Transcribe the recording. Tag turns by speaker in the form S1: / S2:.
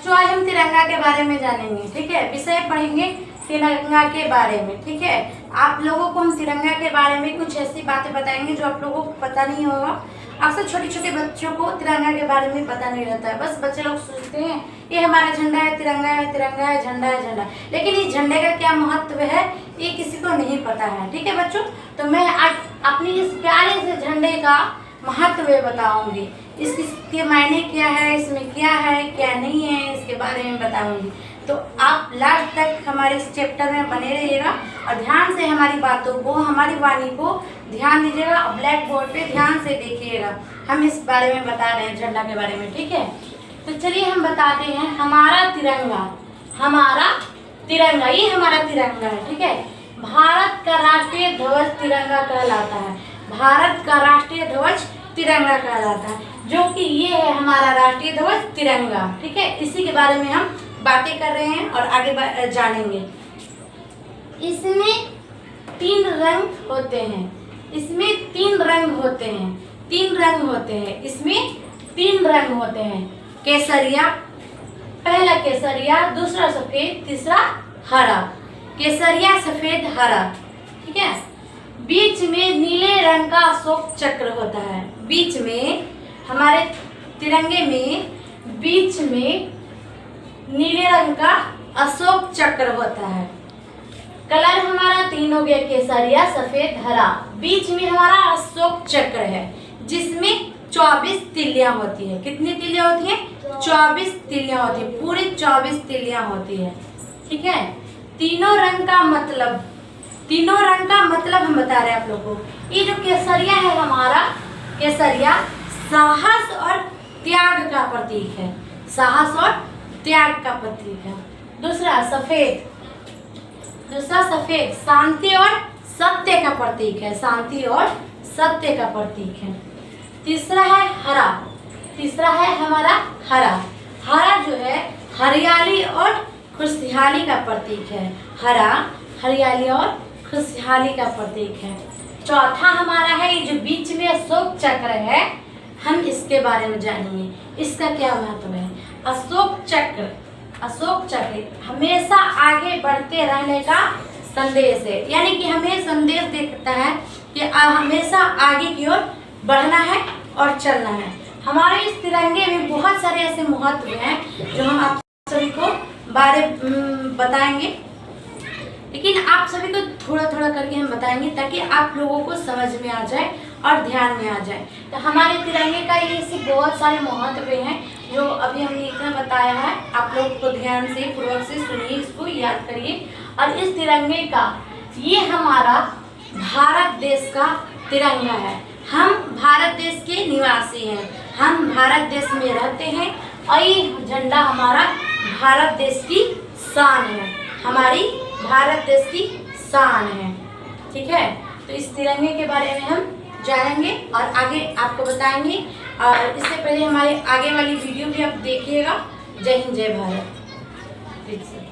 S1: बच्चों आज हम तिरंगा के बारे में जानेंगे, ठीक है। विषय पढ़ेंगे तिरंगा के बारे में, ठीक है। आप लोगों को हम तिरंगा के बारे में कुछ ऐसी बातें बताएंगे जो आप लोगों को पता नहीं होगा। अक्सर छोटे छोटे बच्चों को तिरंगा के बारे में पता नहीं रहता है। बस बच्चे लोग सोचते हैं ये हमारा झंडा है, तिरंगा है, तिरंगा है, झंडा है, झंडा। लेकिन इस झंडे का क्या महत्व है ये किसी को नहीं पता है, ठीक है बच्चों। तो मैं आज अपनी इस प्यारे से झंडे का महत्व बताऊंगी, इसके मायने क्या है, इसमें क्या है क्या नहीं है, इसके बारे में बताऊंगी। तो आप लास्ट तक हमारे इस चैप्टर में बने रहिएगा और ध्यान से हमारी बातों को, हमारी वाणी को ध्यान दीजिएगा और ब्लैक बोर्ड पे ध्यान से देखिएगा। हम इस बारे में बता रहे हैं, झंडा के बारे में, ठीक है। तो चलिए हम बताते हैं हमारा तिरंगा। हमारा तिरंगा, ये हमारा तिरंगा है, ठीक है। भारत का राष्ट्रीय ध्वज तिरंगा कहलाता है। भारत का राष्ट्रीय ध्वज तिरंगा कहलाता है, जो कि ये है हमारा राष्ट्रीय ध्वज तिरंगा, ठीक है। इसी के बारे में हम बातें कर रहे हैं और आगे जानेंगे। इसमें 3 रंग होते हैं, इसमें 3 रंग होते हैं, 3 रंग होते हैं, इसमें 3 रंग होते हैं। केसरिया, पहला केसरिया, दूसरा सफेद, तीसरा हरा। केसरिया, सफेद, हरा, ठीक है। बीच में नीले रंग का अशोक चक्र होता है। बीच में हमारे तिरंगे में बीच में नीले रंग का अशोक चक्र होता है। कलर हमारा 3 हो गया, केसरिया, सफेद, हरा। बीच में हमारा अशोक चक्र है जिसमें 24 तिल्लियां होती है। कितनी तिल्लियां होती है? 24 तिल्लियां होती है, पूरी 24 तिल्लियां होती है, ठीक है। तीनों रंग का मतलब हम बता रहे हैं आप लोगों को। ये जो केसरिया है हमारा, केसरिया साहस और त्याग का प्रतीक है, साहस और त्याग का प्रतीक है। दूसरा सफेद शांति और सत्य का प्रतीक है, शांति और सत्य का प्रतीक है। तीसरा है हरा, तीसरा है हमारा हरा। हरा जो है हरियाली और खुशहाली का प्रतीक है। हरा हरियाली और खुशहाली का प्रतीक है। चौथा हमारा है ये जो बीच में अशोक चक्र है, हम इसके बारे में जानेंगे, इसका क्या महत्व है। अशोक चक्र हमेशा आगे बढ़ते रहने का संदेश है, यानी कि हमें संदेश देता है कि हमेशा आगे की ओर बढ़ना है और चलना है। हमारे इस तिरंगे में बहुत सारे ऐसे महत्व हैं जो हम आप सभी को बताएंगे, लेकिन आप सभी को थोड़ा थोड़ा करके हम बताएंगे ताकि आप लोगों को समझ में आ जाए और ध्यान में आ जाए। तो हमारे तिरंगे का ये ऐसे बहुत सारे महत्व हैं जो अभी हमने इतना बताया है। आप लोग को ध्यान से पूर्वक से सुनिए, इसको याद करिए। और इस तिरंगे का, ये हमारा भारत देश का तिरंगा है। हम भारत देश के निवासी हैं, हम भारत देश में रहते हैं और ये झंडा हमारा भारत देश की शान है, हमारी भारत देश की शान है, ठीक है। तो इस तिरंगे के बारे में हम जानेंगे और आगे आपको बताएंगे। और इससे पहले हमारे आगे वाली वीडियो भी आप देखिएगा। जय हिंद, जय भारत।